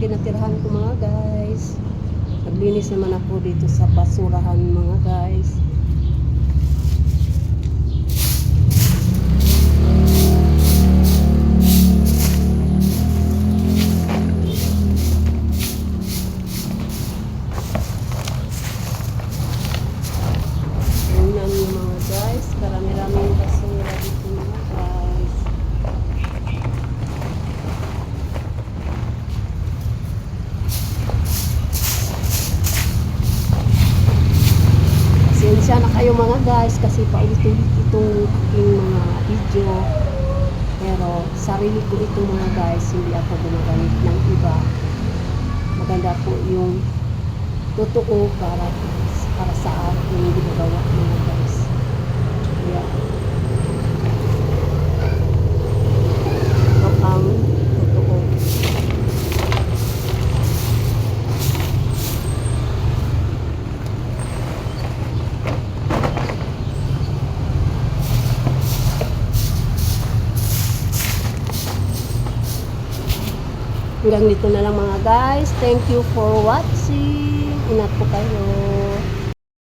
tinatirahan ko mga guys. Naglinis naman ako dito sa basurahan mga guys. Tingnan niyo mga guys, marami-raming basura dito mga guys. Pasensya na kayo mga guys kasi paulit-ulit itong aking mga video. Pero sarili ko ito mga guys, hindi ako gumagamit ng iba. Maganda po yung totoo para sa aking ginagawa mga guys. Kaya ito ang totoo. Hanggang dito na lang mga guys. Thank you for watching. Ingat po kayo.